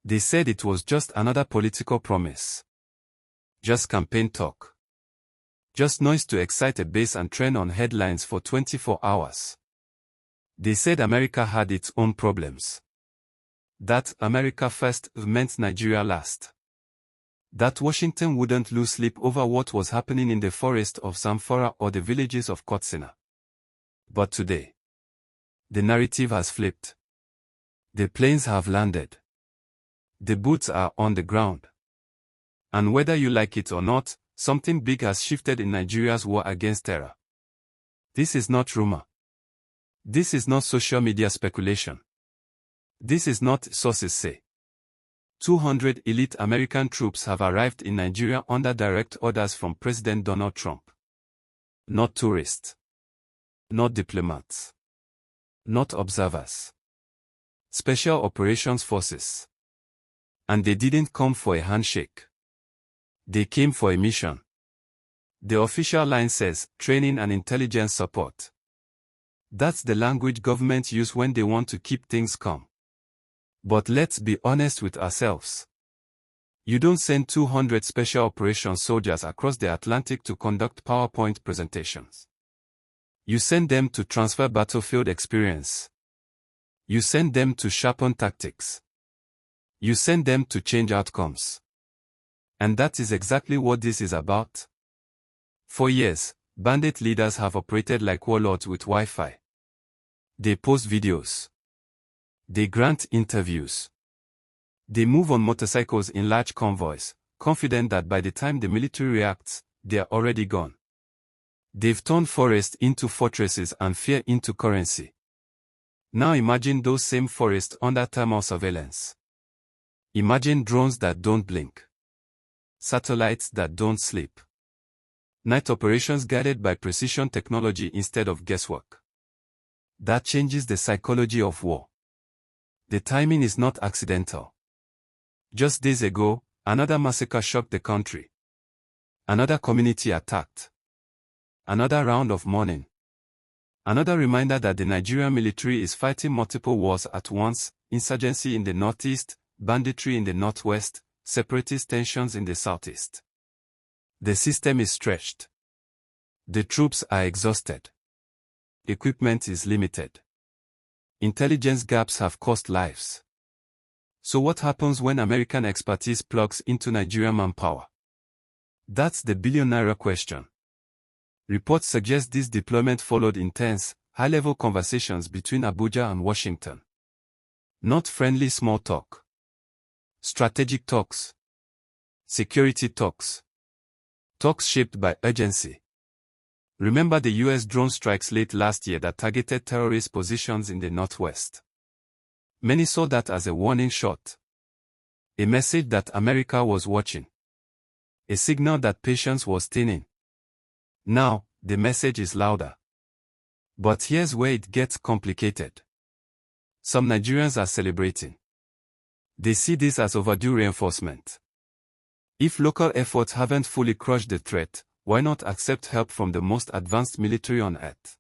They said it was just another political promise. Just campaign talk. Just noise to excite a base and trend on headlines for 24 hours. They said America had its own problems. That America first meant Nigeria last. That Washington wouldn't lose sleep over what was happening in the forest of Zamfara or the villages of Katsina. But today, the narrative has flipped. The planes have landed. The boots are on the ground. And whether you like it or not, something big has shifted in Nigeria's war against terror. This is not rumor. This is not social media speculation. This is not sources say. 200 elite American troops have arrived in Nigeria under direct orders from President Donald Trump. Not tourists. Not diplomats. Not observers. Special Operations Forces. And they didn't come for a handshake. They came for a mission. The official line says, training and intelligence support. That's the language government use when they want to keep things calm. But let's be honest with ourselves. You don't send 200 special operations soldiers across the Atlantic to conduct PowerPoint presentations. You send them to transfer battlefield experience. You send them to sharpen tactics. You send them to change outcomes. And that is exactly what this is about. For years, bandit leaders have operated like warlords with Wi-Fi. They post videos. They grant interviews. They move on motorcycles in large convoys, confident that by the time the military reacts, they are already gone. They've turned forests into fortresses and fear into currency. Now imagine those same forests under thermal surveillance. Imagine drones that don't blink. Satellites that don't sleep. Night operations guided by precision technology instead of guesswork. That changes the psychology of war. The timing is not accidental. Just days ago, another massacre shocked the country. Another community attacked. Another round of mourning. Another reminder that the Nigerian military is fighting multiple wars at once: insurgency in the northeast, banditry in the northwest, separatist tensions in the southeast. The system is stretched. The troops are exhausted. Equipment is limited. Intelligence gaps have cost lives. So what happens when American expertise plugs into Nigerian manpower? That's the billion-naira question. Reports suggest this deployment followed intense, high-level conversations between Abuja and Washington. Not friendly small talk. Strategic talks. Security talks. Talks shaped by urgency. Remember the US drone strikes late last year that targeted terrorist positions in the northwest. Many saw that as a warning shot. A message that America was watching. A signal that patience was thinning. Now, the message is louder. But here's where it gets complicated. Some Nigerians are celebrating. They see this as overdue reinforcement. If local efforts haven't fully crushed the threat, why not accept help from the most advanced military on earth?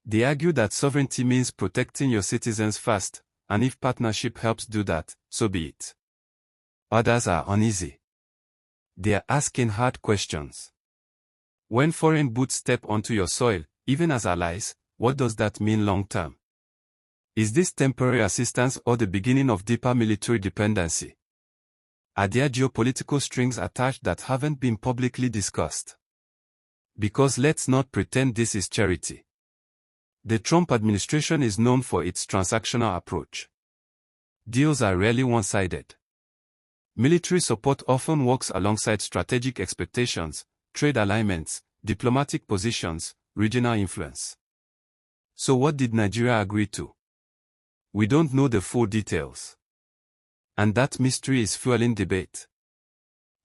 They argue that sovereignty means protecting your citizens first, and if partnership helps do that, so be it. Others are uneasy. They are asking hard questions. When foreign boots step onto your soil, even as allies, what does that mean long-term? Is this temporary assistance or the beginning of deeper military dependency? Are there geopolitical strings attached that haven't been publicly discussed? Because let's not pretend this is charity. The Trump administration is known for its transactional approach. Deals are rarely one-sided. Military support often works alongside strategic expectations, trade alignments, diplomatic positions, regional influence. So what did Nigeria agree to? We don't know the full details. And that mystery is fueling debate.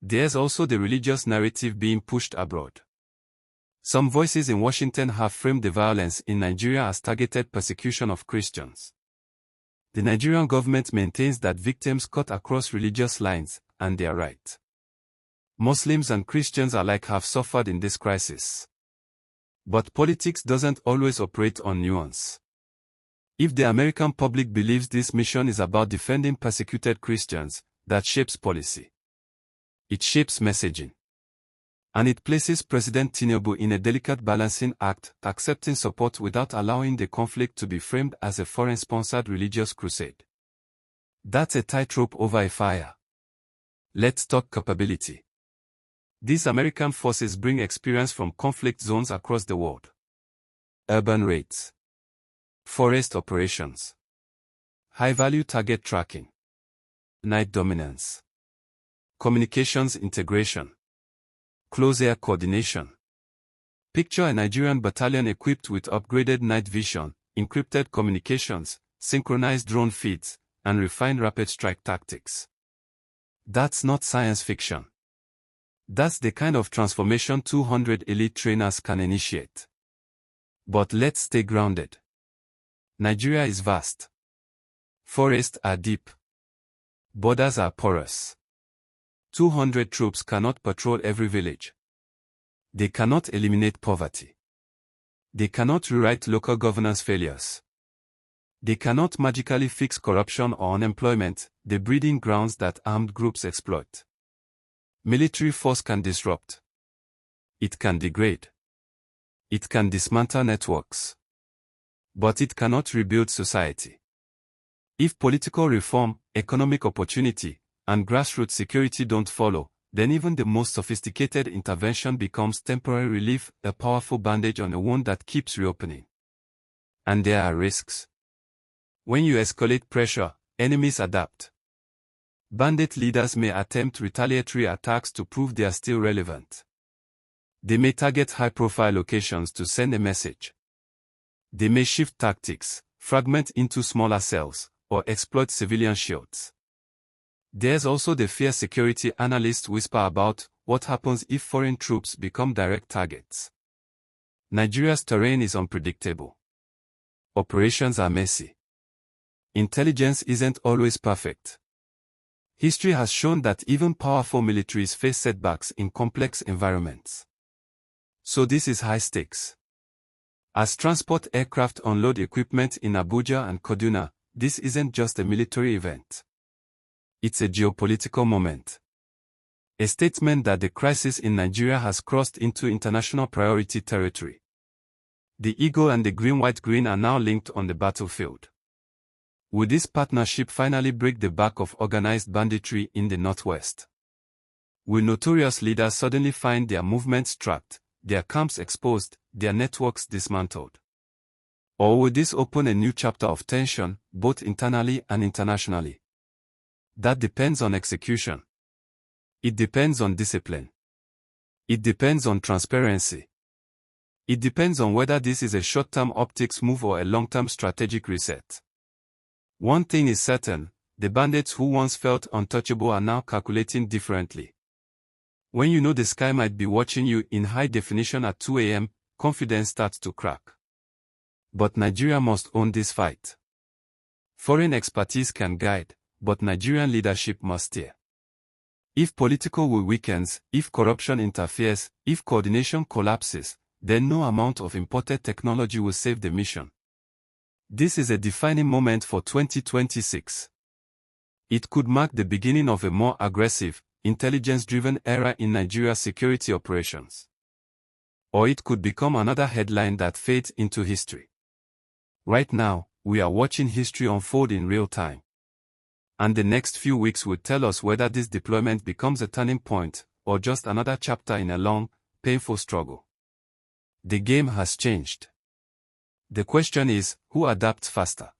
There's also the religious narrative being pushed abroad. Some voices in Washington have framed the violence in Nigeria as targeted persecution of Christians. The Nigerian government maintains that victims cut across religious lines, and they are right. Muslims and Christians alike have suffered in this crisis. But politics doesn't always operate on nuance. If the American public believes this mission is about defending persecuted Christians, that shapes policy. It shapes messaging. And it places President Tinubu in a delicate balancing act, accepting support without allowing the conflict to be framed as a foreign-sponsored religious crusade. That's a tightrope over a fire. Let's talk capability. These American forces bring experience from conflict zones across the world. Urban raids, forest operations, high-value target tracking, night dominance, communications integration, close air coordination. Picture a Nigerian battalion equipped with upgraded night vision, encrypted communications, synchronized drone feeds, and refined rapid strike tactics. That's not science fiction. That's the kind of transformation 200 elite trainers can initiate. But let's stay grounded. Nigeria is vast. Forests are deep. Borders are porous. 200 troops cannot patrol every village. They cannot eliminate poverty. They cannot rewrite local governance failures. They cannot magically fix corruption or unemployment, the breeding grounds that armed groups exploit. Military force can disrupt. It can degrade. It can dismantle networks. But it cannot rebuild society. If political reform, economic opportunity, and grassroots security don't follow, then even the most sophisticated intervention becomes temporary relief, a powerful bandage on a wound that keeps reopening. And there are risks. When you escalate pressure, enemies adapt. Bandit leaders may attempt retaliatory attacks to prove they are still relevant. They may target high-profile locations to send a message. They may shift tactics, fragment into smaller cells, or exploit civilian shields. There's also the fear security analysts whisper about what happens if foreign troops become direct targets. Nigeria's terrain is unpredictable. Operations are messy. Intelligence isn't always perfect. History has shown that even powerful militaries face setbacks in complex environments. So this is high stakes. As transport aircraft unload equipment in Abuja and Kaduna, this isn't just a military event. It's a geopolitical moment. A statement that the crisis in Nigeria has crossed into international priority territory. The eagle and the green-white-green are now linked on the battlefield. Will this partnership finally break the back of organized banditry in the Northwest? Will notorious leaders suddenly find their movements tracked, their camps exposed, their networks dismantled? Or will this open a new chapter of tension, both internally and internationally? That depends on execution. It depends on discipline. It depends on transparency. It depends on whether this is a short-term optics move or a long-term strategic reset. One thing is certain, the bandits who once felt untouchable are now calculating differently. When you know the sky might be watching you in high definition at 2 a.m., confidence starts to crack. But Nigeria must own this fight. Foreign expertise can guide, but Nigerian leadership must steer. If political will weakens, if corruption interferes, if coordination collapses, then no amount of imported technology will save the mission. This is a defining moment for 2026. It could mark the beginning of a more aggressive, intelligence-driven era in Nigeria's security operations. Or it could become another headline that fades into history. Right now, we are watching history unfold in real time. And the next few weeks will tell us whether this deployment becomes a turning point, or just another chapter in a long, painful struggle. The game has changed. The question is, who adapts faster?